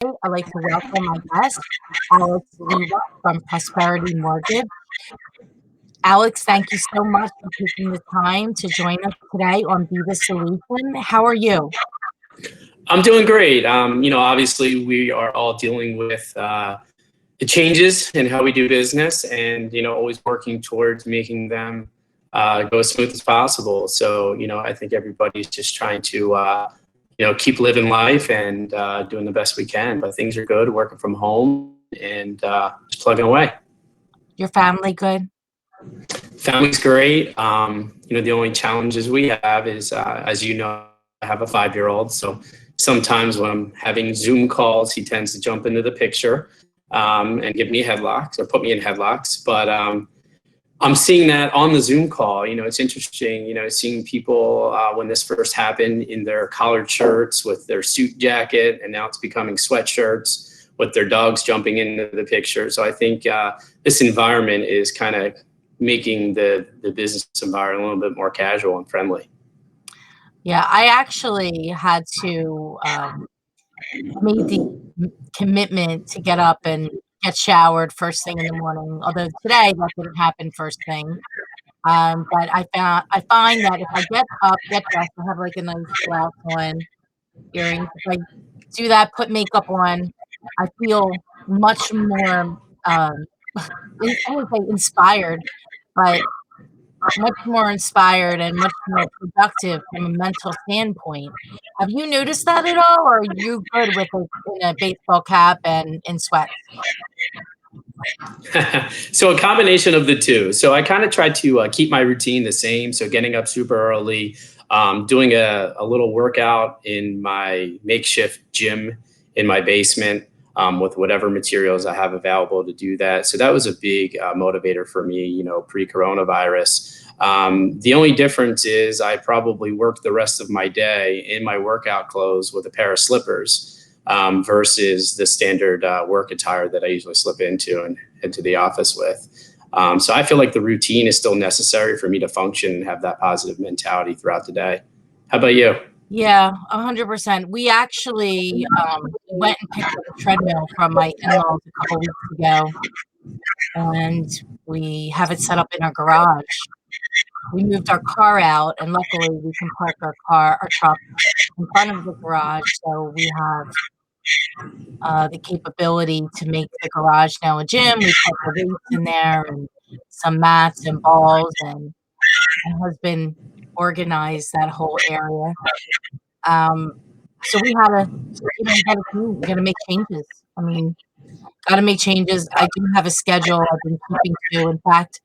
I'd like to welcome my guest, Alex Luboff from Prosperity Mortgage. Alex, thank you so much for taking the time to join us today on Be the Solution. How are you? I'm doing great. Obviously we are all dealing with the changes in how we do business and, always working towards making them go as smooth as possible. So, I think everybody's just trying to, keep living life and doing the best we can. But things are good, working from home and just plugging away. Your family good? Family's great. The only challenges we have is, as you know, I have a 5-year-old. So sometimes when I'm having Zoom calls, he tends to jump into the picture and give me headlocks or put me in headlocks. But I'm seeing that on the Zoom call. It's interesting, seeing people when this first happened in their collared shirts with their suit jacket, and now it's becoming sweatshirts with their dogs jumping into the picture. So I think this environment is kind of making the business environment a little bit more casual and friendly. Yeah, I actually had to made the commitment to get up and get showered first thing in the morning. Although today that didn't happen first thing. But I find that if I get up, get dressed, I have like a nice blouse on, earrings. If I do that, put makeup on, I feel much more I would say inspired, but much more inspired and much more productive from a mental standpoint. Have you noticed that at all, or are you good with in a baseball cap and in sweats? So a combination of the two. So I kind of try to keep my routine the same. So getting up super early, doing a little workout in my makeshift gym in my basement with whatever materials I have available to do that. So that was a big motivator for me, pre-coronavirus. The only difference is I probably work the rest of my day in my workout clothes with a pair of slippers versus the standard work attire that I usually slip into and head to the office with. So I feel like the routine is still necessary for me to function and have that positive mentality throughout the day. How about you? Yeah, 100%. We actually went and picked up a treadmill from my in-laws a couple weeks ago, and we have it set up in our garage. We moved our car out, and luckily we can park our truck in front of the garage, so we have the capability to make the garage now a gym. We put the weights in there and some mats and balls, and my husband organized that whole area. So we had to, gotta do, we gotta make changes. I mean, gotta make changes. I do have a schedule I've been keeping to. In fact,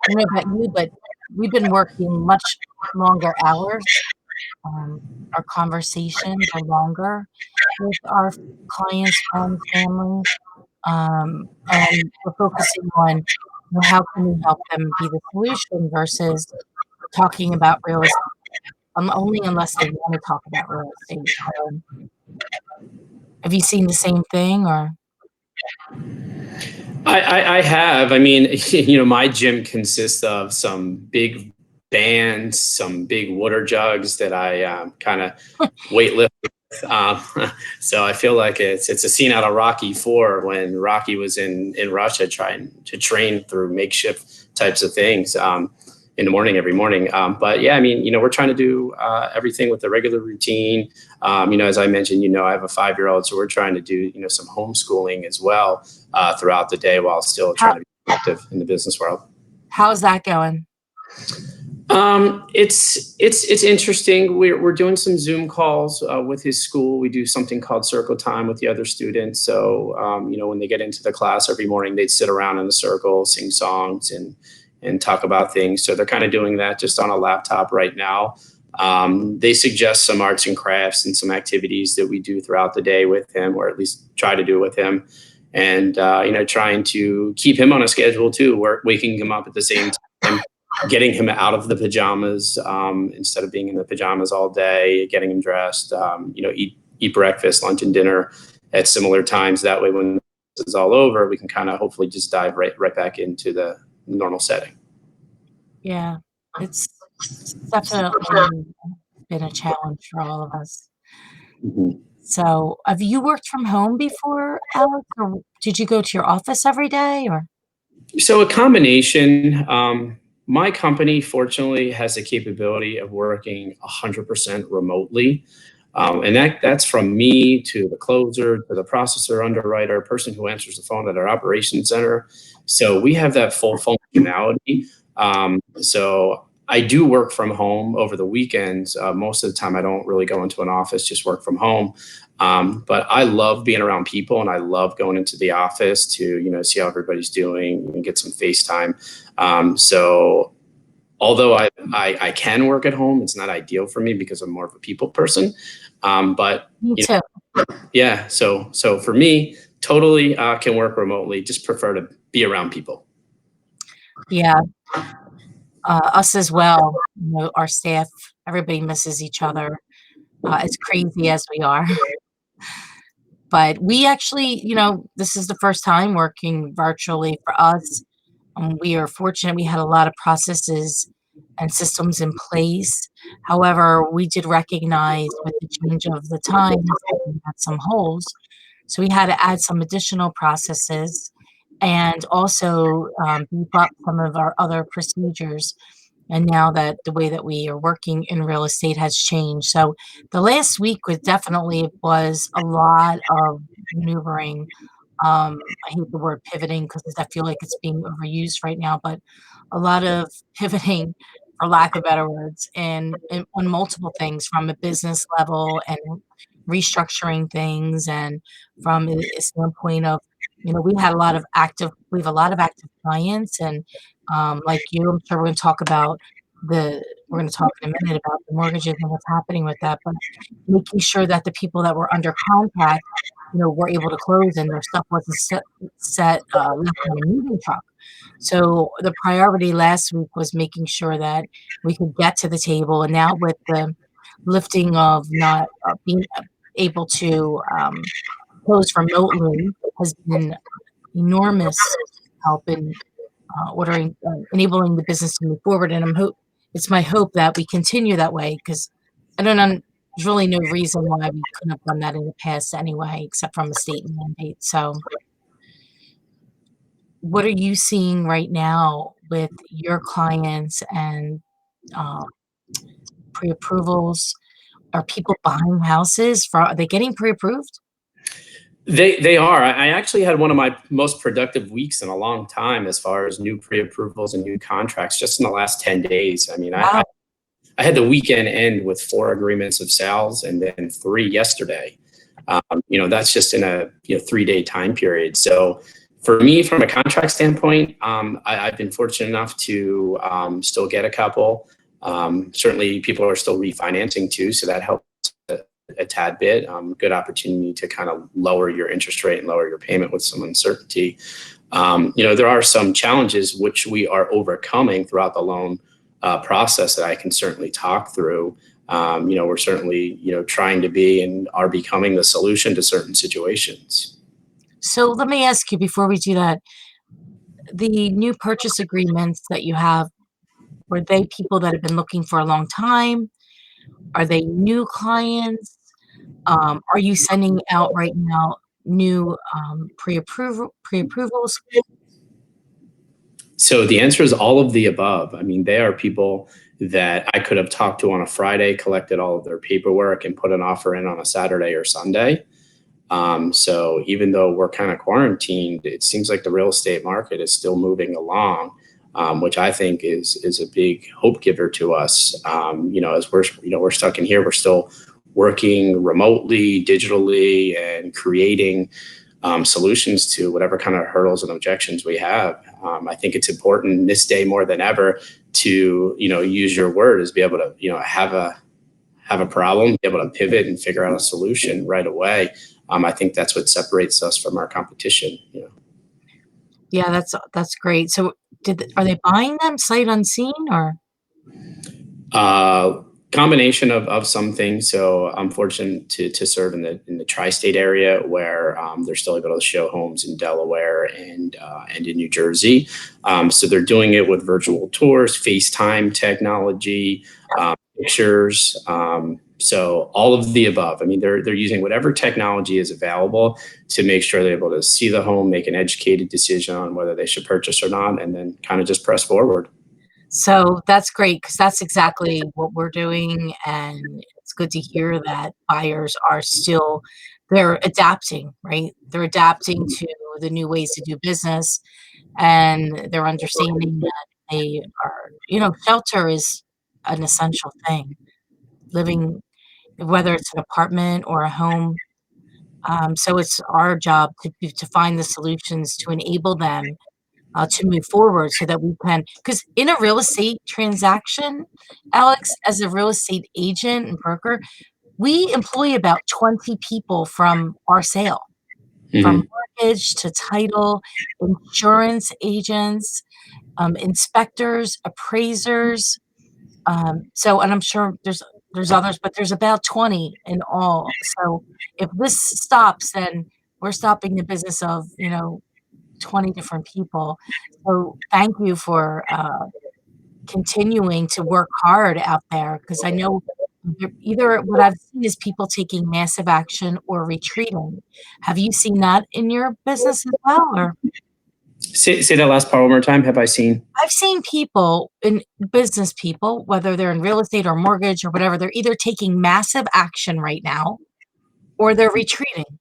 I don't know about you, but we've been working much longer hours. Our conversations are longer with our clients, friends, family, and we're focusing on, how can we help them be the solution versus talking about real estate. Only unless they want to talk about real estate. Have you seen the same thing, or? I have. I mean, my gym consists of some big bands, some big water jugs that I kind of weightlift with. So I feel like it's a scene out of Rocky IV when Rocky was in Russia trying to train through makeshift types of things in the morning, every morning. But yeah, I mean, we're trying to do everything with the regular routine. As I mentioned, I have a 5-year-old, so we're trying to do, some homeschooling as well throughout the day while still trying to be active in the business world. How's that going? It's interesting. We're doing some Zoom calls with his school. We do something called circle time with the other students. So, when they get into the class every morning, they'd sit around in a circle, sing songs and talk about things. So they're kind of doing that just on a laptop right now. They suggest some arts and crafts and some activities that we do throughout the day with him, or at least try to do with him. And, trying to keep him on a schedule too, where waking him up at the same time, getting him out of the pajamas instead of being in the pajamas all day, getting him dressed, eat breakfast, lunch, and dinner at similar times. That way, when this is all over, we can kind of hopefully just dive right back into the normal setting. Yeah, it's definitely been a challenge for all of us. Mm-hmm. So, have you worked from home before, Alex, or did you go to your office every day, or? So a combination. My company fortunately has the capability of working 100% remotely. And that's from me to the closer, to the processor, underwriter, person who answers the phone at our operations center. So we have that full functionality. So I do work from home over the weekends. Most of the time, I don't really go into an office, just work from home. But I love being around people, and I love going into the office to, see how everybody's doing and get some FaceTime. So although I can work at home, it's not ideal for me because I'm more of a people person. But Me too. yeah, so for me, totally can work remotely. Just prefer to be around people. Yeah, us as well. Our staff, everybody misses each other, as crazy as we are. But we actually, this is the first time working virtually for us. We are fortunate we had a lot of processes and systems in place. However, we did recognize with the change of the times that we had some holes. So we had to add some additional processes and also beef up some of our other procedures. And now that the way that we are working in real estate has changed. So the last week was a lot of maneuvering. I hate the word pivoting because I feel like it's being overused right now, but a lot of pivoting, for lack of better words, and on multiple things from a business level and restructuring things, and from a standpoint of, we have a lot of active clients, and like you, I'm sure we're going to talk in a minute about the mortgages and what's happening with that, but making sure that the people that were under contract, were able to close and their stuff wasn't left on a moving truck. So the priority last week was making sure that we could get to the table. And now with the lifting of not being able to close remotely has been enormous help in enabling the business to move forward. And it's my hope that we continue that way because I don't know, there's really no reason why we couldn't have done that in the past anyway, except from a state mandate. So, what are you seeing right now with your clients and uh, pre-approvals? Are people buying houses? Are they getting pre-approved? They are. I actually had one of my most productive weeks in a long time as far as new pre-approvals and new contracts just in the last 10 days. I mean, Wow. I had the weekend end with 4 agreements of sales and then 3 yesterday. That's just in a 3-day time period. So for me, from a contract standpoint, I've been fortunate enough to still get a couple. Certainly, people are still refinancing too, so that helps a tad bit. Good opportunity to kind of lower your interest rate and lower your payment with some uncertainty. There are some challenges which we are overcoming throughout the loan process that I can certainly talk through. We're certainly, trying to be and are becoming the solution to certain situations. So let me ask you before we do that, the new purchase agreements that you have, were they people that have been looking for a long time? Are they new clients? Are you sending out right now new pre-approvals? So the answer is all of the above. I mean, they are people that I could have talked to on a Friday, collected all of their paperwork, and put an offer in on a Saturday or Sunday. So even though we're kind of quarantined, it seems like the real estate market is still moving along, which I think is a big hope giver to us. As we're stuck in here, we're still working remotely, digitally, and creating solutions to whatever kind of hurdles and objections we have. I think it's important this day more than ever to use your word, is be able to have a problem, be able to pivot and figure out a solution right away. I think that's what separates us from our competition. Yeah, that's great. So are they buying them sight unseen or? Uh, Combination of some things. So I'm fortunate to serve in the tri-state area where they're still able to show homes in Delaware and in New Jersey. So they're doing it with virtual tours, FaceTime technology, pictures. So all of the above. I mean, they're using whatever technology is available to make sure they're able to see the home, make an educated decision on whether they should purchase or not, and then kind of just press forward. So that's great because that's exactly what we're doing, and it's good to hear that buyers are still they're adapting, right? They're adapting to the new ways to do business, and they're understanding that they are, shelter is an essential thing. Living, whether it's an apartment or a home, so it's our job to find the solutions to enable them to move forward so that we can, because in a real estate transaction, Alex, as a real estate agent and broker, we employ about 20 people from our sale, from Hmm. mortgage to title, insurance agents, inspectors, appraisers. And I'm sure there's others, but there's about 20 in all. So if this stops, then we're stopping the business of 20 different people. So thank you for continuing to work hard out there because I know either what I've seen is people taking massive action or retreating. Have you seen that in your business as well? Or Say that last part one more time. Have I seen? I've seen people in business people, whether they're in real estate or mortgage or whatever, they're either taking massive action right now or they're retreating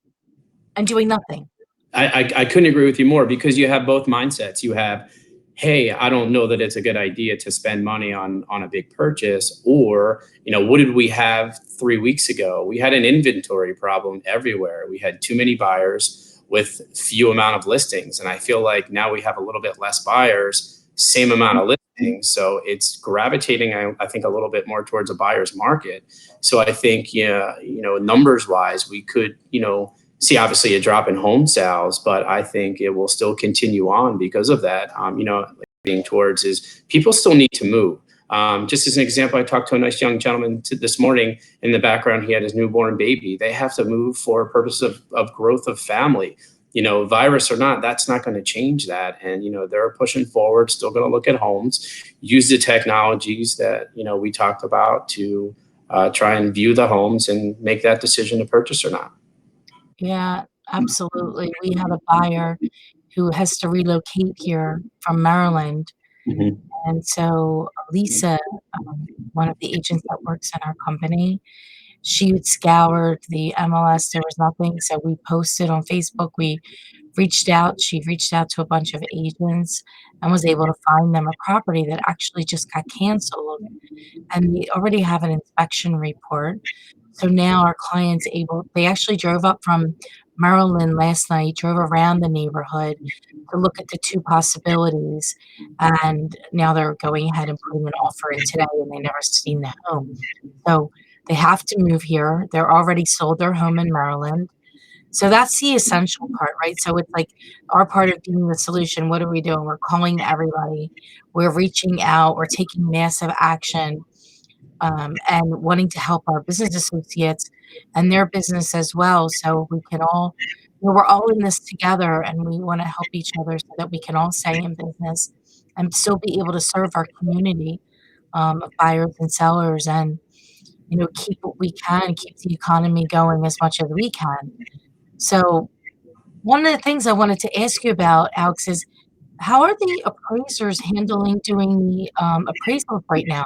and doing nothing. I couldn't agree with you more because you have both mindsets. You have, hey, I don't know that it's a good idea to spend money on a big purchase, or what did we have 3 weeks ago? We had an inventory problem everywhere. We had too many buyers with few amount of listings, and I feel like now we have a little bit less buyers, same amount of listings. So it's gravitating, I think, a little bit more towards a buyer's market. So I think, yeah, numbers wise, we could, see obviously a drop in home sales, but I think it will still continue on because of that. Being towards is people still need to move. Just as an example, I talked to a nice young gentleman this morning. In the background, he had his newborn baby. They have to move for a purpose of growth of family. Virus or not, that's not going to change that. And, they're pushing forward, still going to look at homes, use the technologies that, we talked about to try and view the homes and make that decision to purchase or not. Yeah, absolutely. We had a buyer who has to relocate here from Maryland. Mhm. And so Lisa, one of the agents that works in our company, she had scoured the MLS. There was nothing. So we posted on Facebook. We reached out. She reached out to a bunch of agents and was able to find them a property that actually just got canceled. And we already have an inspection report. So now our clients they actually drove up from Maryland last night, drove around the neighborhood to look at the two possibilities, and now they're going ahead and putting an offer in today, and they never seen the home. So they have to move here. They're already sold their home in Maryland. So that's the essential part, right? So it's like our part of being the solution. What are we doing? We're calling everybody. We're reaching out. We're taking massive action and wanting to help our business associates and their business as well. So we can all, we're all in this together and we want to help each other so that we can all stay in business and still be able to serve our community of buyers and sellers and, keep what we can, keep the economy going as much as we can. So one of the things I wanted to ask you about, Alex, is how are the appraisers handling doing the appraisals right now?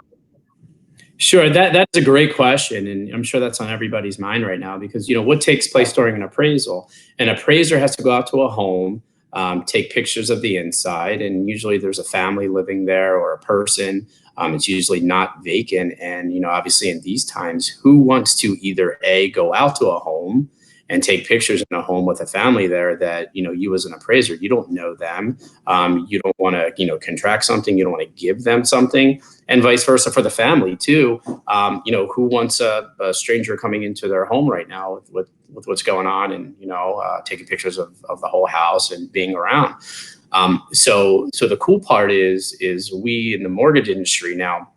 Sure, that's a great question, and I'm sure that's on everybody's mind right now because what takes place during an appraisal? An appraiser has to go out to a home, take pictures of the inside, and usually there's a family living there or a person. It's usually not vacant, and obviously in these times, who wants to either A, go out to a home and take pictures in a home with a family there that you as an appraiser, you don't know them, you don't want to contract something, you don't want to give them something, and vice versa for the family too. Who wants a stranger coming into their home right now with what's going on, and taking pictures of the whole house and being around. So the cool part is we in the mortgage industry now,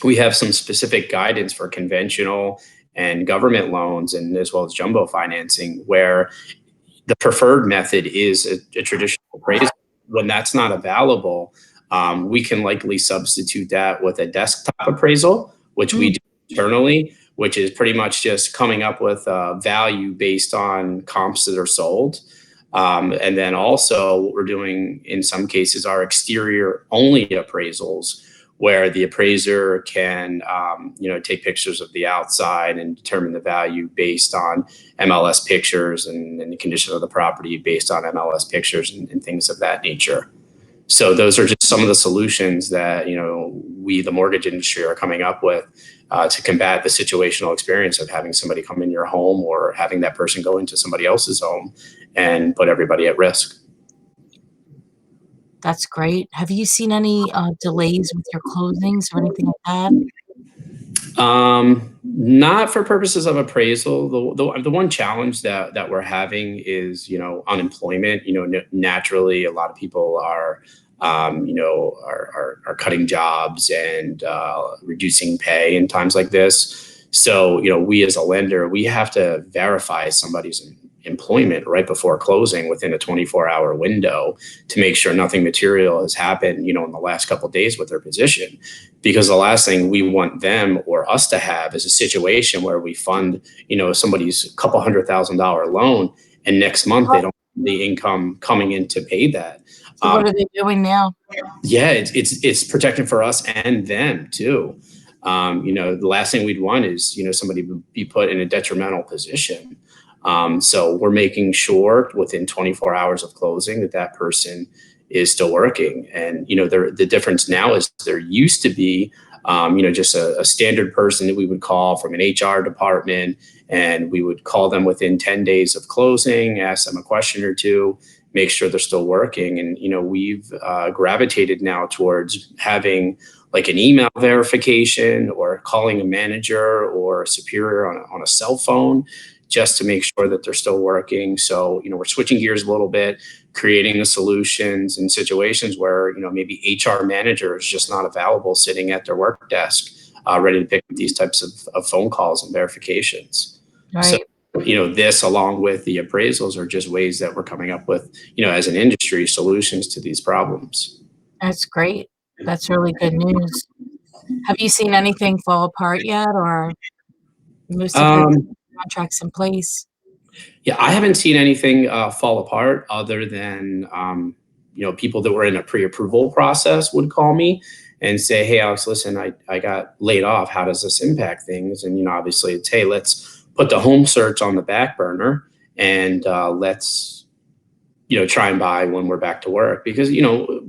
we have some specific guidance for conventional and government loans, and as well as jumbo financing, where the preferred method is a traditional appraisal. When that's not available, we can likely substitute that with a desktop appraisal, which we Mm, do internally, which is pretty much just coming up with a value based on comps that are sold. And then also what we're doing in some cases are exterior only appraisals, where the appraiser can, take pictures of the outside and determine the value based on MLS pictures and the condition of the property based on MLS pictures and things of that nature. So those are just some of the solutions that, we, the mortgage industry, are coming up with to combat the situational experience of having somebody come in your home or having that person go into somebody else's home and put everybody at risk. That's great. Have you seen any delays with your closings or anything like that? Not for purposes of appraisal. The one challenge that we're having is, unemployment. Naturally, a lot of people are cutting jobs and reducing pay in times like this. So, we as a lender, we have to verify somebody's employment right before closing within a 24-hour window to make sure nothing material has happened, in the last couple of days with their position. Because the last thing we want them or us to have is a situation where we fund, somebody's couple $100,000 loan, and next month they don't have the income coming in to pay that. So what are they doing now? Yeah, it's protection for us and them too. The last thing we'd want is, somebody be put in a detrimental position. So we're making sure within 24 hours of closing that person is still working. And, the difference now is there used to be, just a standard person that we would call from an HR department, and we would call them within 10 days of closing, ask them a question or two, make sure they're still working. And, we've gravitated now towards having like an email verification or calling a manager or a superior on a cell phone, just to make sure that they're still working. So, we're switching gears a little bit, creating the solutions in situations where, maybe HR manager is just not available, sitting at their work desk, ready to pick up these types of phone calls and verifications. Right. So, this along with the appraisals are just ways that we're coming up with, as an industry, solutions to these problems. That's great. That's really good news. Have you seen anything fall apart yet, or most of the contracts in place? Yeah, I haven't seen anything fall apart other than, people that were in a pre-approval process would call me and say, hey, Alex, listen, I got laid off. How does this impact things? And, obviously it's, hey, let's put the home search on the back burner and let's, try and buy when we're back to work. Because,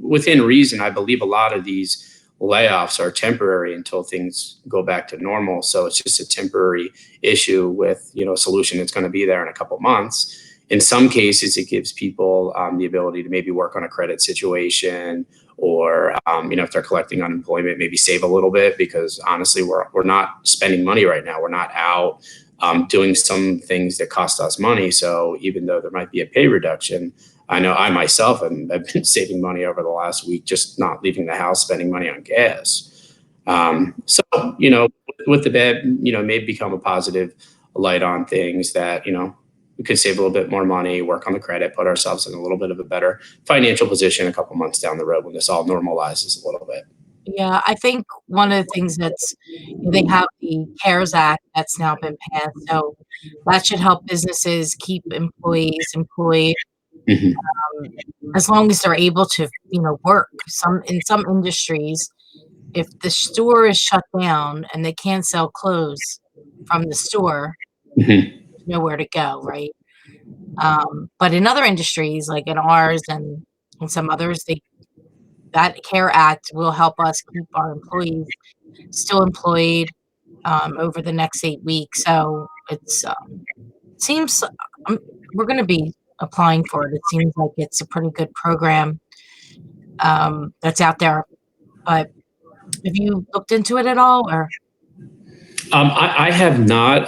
within reason, I believe a lot of these layoffs are temporary until things go back to normal. So it's just a temporary issue with, a solution that's going to be there in a couple months. In some cases, it gives people the ability to maybe work on a credit situation, or, if they're collecting unemployment, maybe save a little bit, because honestly, we're not spending money right now. We're not out doing some things that cost us money. So even though there might be a pay reduction, I know I myself have been saving money over the last week, just not leaving the house, spending money on gas. So, with the bed, may become a positive light on things that, we could save a little bit more money, work on the credit, put ourselves in a little bit of a better financial position a couple months down the road when this all normalizes a little bit. Yeah, I think one of the things they have the CARES Act that's now been passed, so that should help businesses keep employees employed, Mhm. as long as they're able to, work. In some industries, if the store is shut down and they can't sell clothes from the store, Mhm. there's nowhere to go, right? But in other industries, like in ours and some others, that CARE Act will help us keep our employees still employed over the next 8 weeks. So seems um, we're going to be applying for it. It seems like it's a pretty good program that's out there. But have you looked into it at all? Or I have not.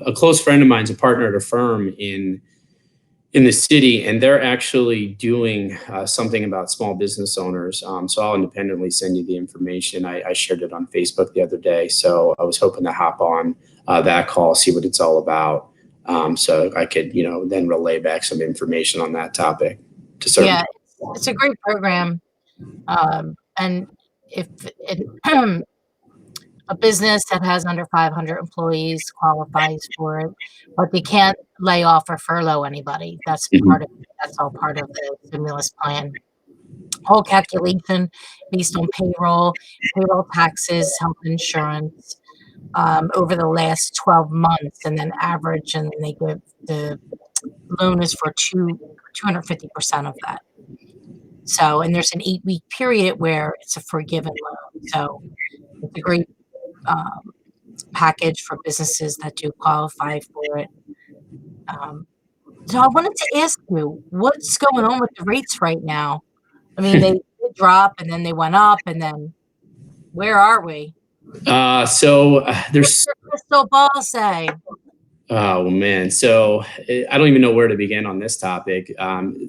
A close friend of mine's a partner at a firm in the city, and they're actually doing something about small business owners. So I'll independently send you the information. I shared it on Facebook the other day, so I was hoping to hop on that call, see what it's all about, so I could, then relay back some information on that topic to certain. yeah, it's a great program. And if it, A business that has under 500 employees qualifies for it, but they can't lay off or furlough anybody. Mhm. That's all part of the stimulus plan. Whole calculation based on payroll taxes, health insurance, over the last 12 months, and then average, and then they give the loan is for 250% of that. So, and there's an 8-week period where it's a forgiven loan. So it's a great package for businesses that do qualify for it. Um, so I wanted to ask you, what's going on with the rates right now? I mean, they did drop and then they went up, and then where are we? What's There's your crystal ball say? Oh man, so I don't even know where to begin on this topic.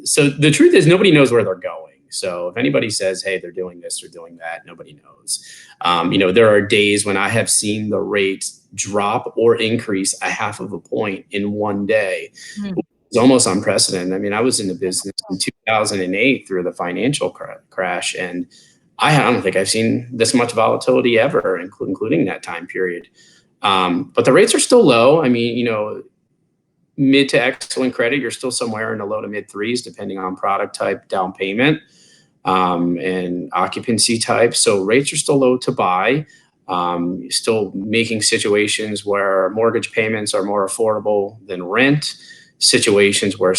So the truth is, nobody knows where they're going. So if anybody says, "Hey, they're doing this or doing that," nobody knows. There are days when I have seen the rates drop or increase a half of a point in one day. Hmm. It's almost unprecedented. I mean, I was in the business in 2008 through the financial crash, and I don't think I've seen this much volatility ever, including that time period. But the rates are still low. I mean, mid to excellent credit, you're still somewhere in the low to mid threes, depending on product type, down payment, and occupancy type. So rates are still low to buy. Still making situations where mortgage payments are more affordable than rent, situations where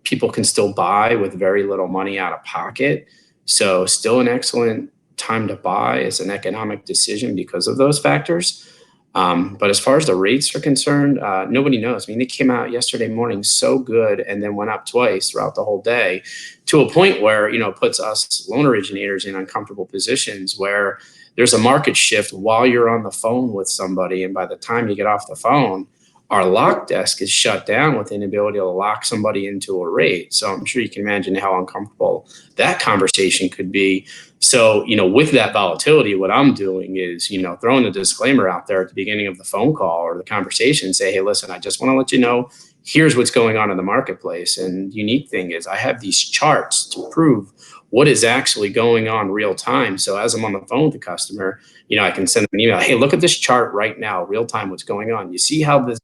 people can still buy with very little money out of pocket. So still an excellent time to buy as an economic decision because of those factors. But as far as the rates are concerned, nobody knows. I mean, they came out yesterday morning so good and then went up twice throughout the whole day to a point where, it puts us loan originators in uncomfortable positions where there's a market shift while you're on the phone with somebody. And by the time you get off the phone, our lock desk is shut down with the inability to lock somebody into a rate. So I'm sure you can imagine how uncomfortable that conversation could be. So, with that volatility, what I'm doing is, throwing a disclaimer out there at the beginning of the phone call or the conversation, say, hey, listen, I just want to let you know, here's what's going on in the marketplace. And the unique thing is I have these charts to prove what is actually going on real time. So as I'm on the phone with the customer, I can send them an email. Hey, look at this chart right now, real time, what's going on. You see how this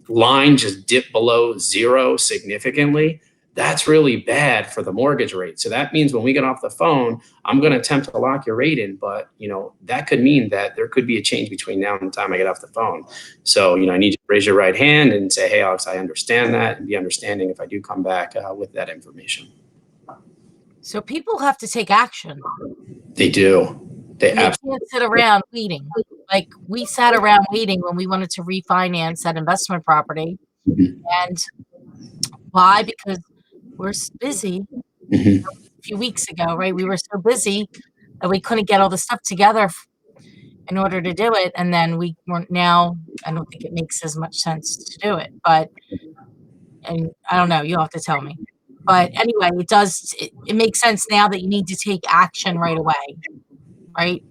line just dipped below zero significantly? That's really bad for the mortgage rate. So that means when we get off the phone, I'm going to attempt to lock your rate in, but that could mean that there could be a change between now and the time I get off the phone. So I need you to raise your right hand and say, hey, Alex, I understand that, and be understanding if I do come back with that information. So people have to take action. They do. And they can't sit around waiting. Like we sat around waiting when we wanted to refinance that investment property. Mhm. And why? Because we're busy. Mhm. A few weeks ago, right? We were so busy that we couldn't get all the stuff together in order to do it. And then we weren't now. I don't think it makes as much sense to do it. And I don't know, you'll have to tell me. But anyway, it makes sense now that you need to take action right away, right?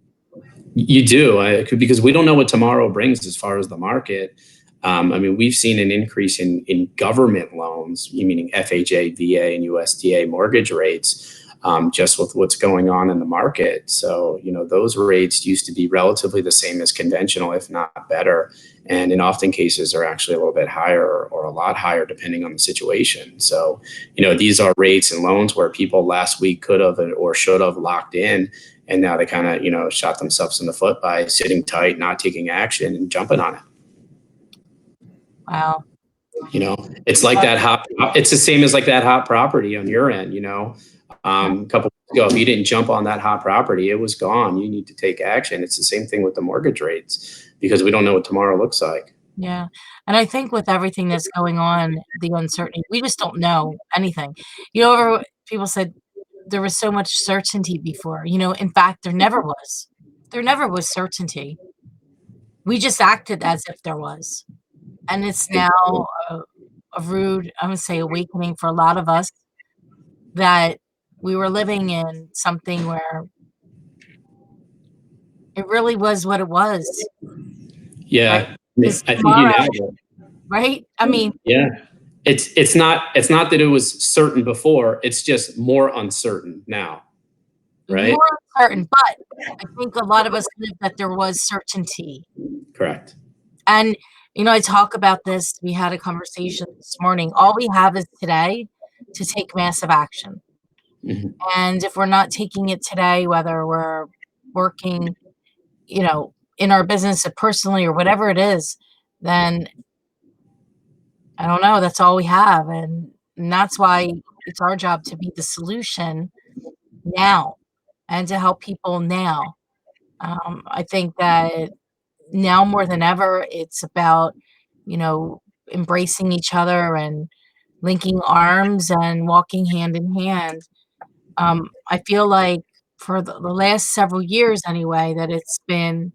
You do, because we don't know what tomorrow brings as far as the market. I mean, we've seen an increase in government loans, meaning FHA, VA, and USDA mortgage rates, just with what's going on in the market. So, those rates used to be relatively the same as conventional, if not better. And in often cases are actually a little bit higher or a lot higher depending on the situation. So, these are rates and loans where people last week could have or should have locked in. And now they kind of, shot themselves in the foot by sitting tight, not taking action and jumping on it. Wow. It's like that hot, it's the same as like that hot property on your end, a couple weeks ago, if you didn't jump on that hot property, it was gone. You need to take action. It's the same thing with the mortgage rates because we don't know what tomorrow looks like. Yeah. And I think with everything that's going on, the uncertainty, we just don't know anything. People said there was so much certainty before. In fact, there never was. There never was certainty. We just acted as if there was. And it's now a rude, I'm gonna say, awakening for a lot of us that we were living in something where it really was what it was, right? Yeah. 'Cause I think you tomorrow, nailed it. right? I mean, Yeah. It's not that it was certain before, it's just more uncertain now. right? more uncertain, but I think a lot of us lived that there was certainty. Correct. And, I talk about this, we had a conversation this morning. All we have is today to take massive action. Mhm. And if we're not taking it today, whether we're working, in our business or personally or whatever it is, then I don't know, that's all we have. And that's why it's our job to be the solution now and to help people now. I think that now more than ever, it's about, you know, embracing each other and linking arms and walking hand in hand. I feel like for the last several years anyway, that it's been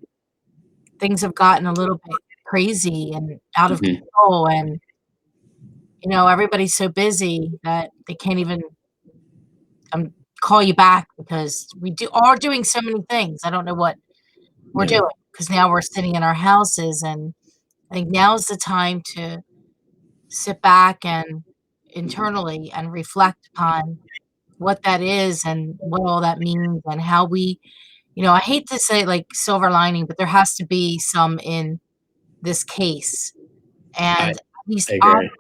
things have gotten a little bit crazy and out of Mhm. control, and everybody's so busy that they can't even call you back because we are doing so many things. I don't know what we're Yeah. doing because now we're sitting in our houses, and I think now is the time to sit back and internally and reflect upon what that is and what all that means and how we, I hate to say like silver lining, but there has to be some in this case. I And at I least agree.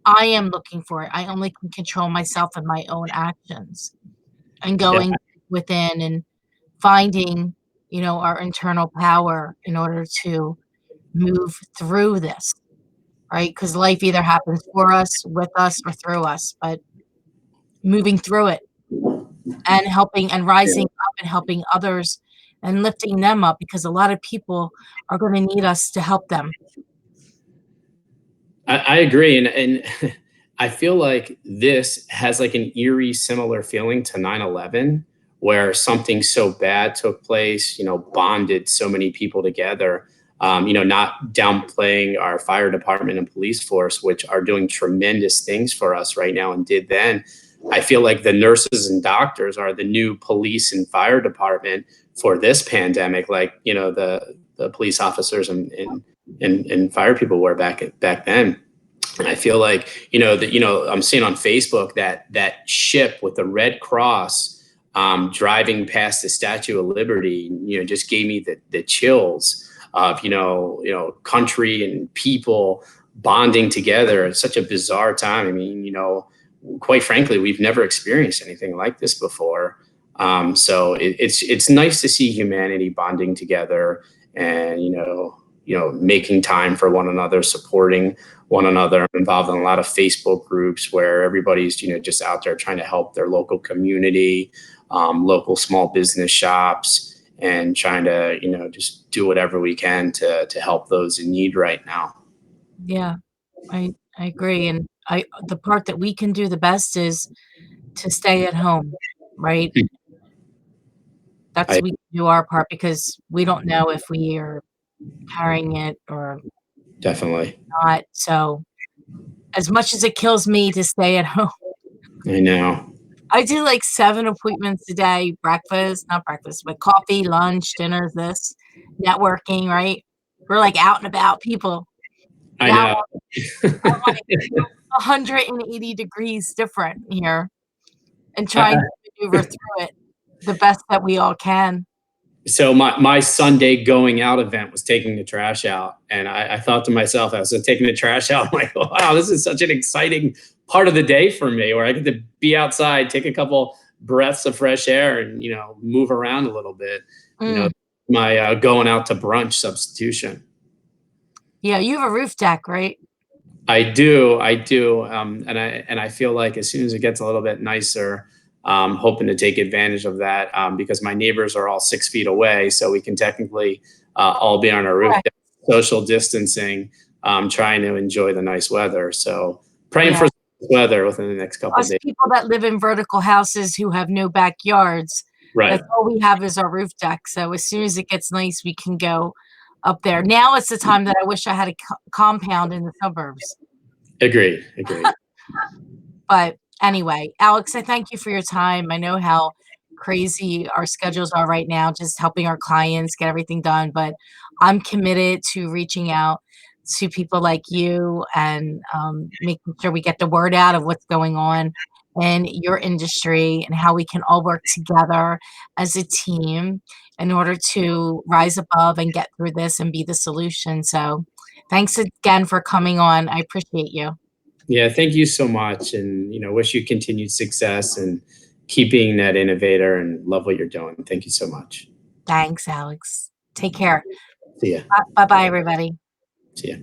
I am looking for it. I only can control myself and my own actions and Yeah. going within and finding, our internal power in order to move through this, right? Because life either happens for us, with us, or through us, but moving through it and helping and rising up and helping others and lifting them up because a lot of people are going to need us to help them. I agree, and I feel like this has like an eerie similar feeling to 9/11, where something so bad took place, bonded so many people together. Not downplaying our fire department and police force, which are doing tremendous things for us right now and did then. I feel like the nurses and doctors are the new police and fire department for this pandemic, like the police officers and fire people were back then. And I feel like I'm seeing on Facebook that ship with the Red Cross driving past the Statue of Liberty, just gave me the chills of country and people bonding together. It's such a bizarre time. I mean, quite frankly, we've never experienced anything like this before. So it's nice to see humanity bonding together and making time for one another, supporting one another. I'm involved in a lot of Facebook groups where everybody's just out there trying to help their local community, local small business shops, and trying to just do whatever we can to help those in need right now. Yeah, I agree. And the part that we can do the best is to stay at home, right? I We can do our part because we don't know if we are carrying it or definitely. not. So as much as it kills me to stay at home, I know. I do like 7 appointments a day, breakfast, not breakfast, but coffee, lunch, dinner, this, networking, right? We're like out and about people. I Now know. I'm like 180 degrees different here and trying to maneuver through it the best that we all can. So my Sunday going out event was taking the trash out, and I thought to myself, as I was taking the trash out, I'm like, wow, this is such an exciting part of the day for me, where I get to be outside, take a couple breaths of fresh air, and move around a little bit. You know, Mm. my going out to brunch substitution. Yeah, you have a roof deck, right? I do, and I feel like as soon as it gets a little bit nicer, hoping to take advantage of that because my neighbors are all 6 feet away, so we can technically all be on our roof, Correct. social distancing, trying to enjoy the nice weather. So praying Yeah. for weather within the next couple of Us days. people that live in vertical houses who have no backyards, Right. that's all we have is our roof deck, so as soon as it gets nice, we can go up there. Now is the time that I wish I had a compound in the suburbs. Agreed. Agreed. But anyway, Alex, I thank you for your time. I know how crazy our schedules are right now, just helping our clients get everything done, but I'm committed to reaching out to people like you and making sure we get the word out of what's going on in your industry and how we can all work together as a team in order to rise above and get through this and be the solution. So, thanks again for coming on. I appreciate you. Yeah, thank you so much, and wish you continued success and keep being that innovator and love what you're doing. Thank you so much. Thanks, Alex. Take care. See ya. Bye bye, everybody. See ya.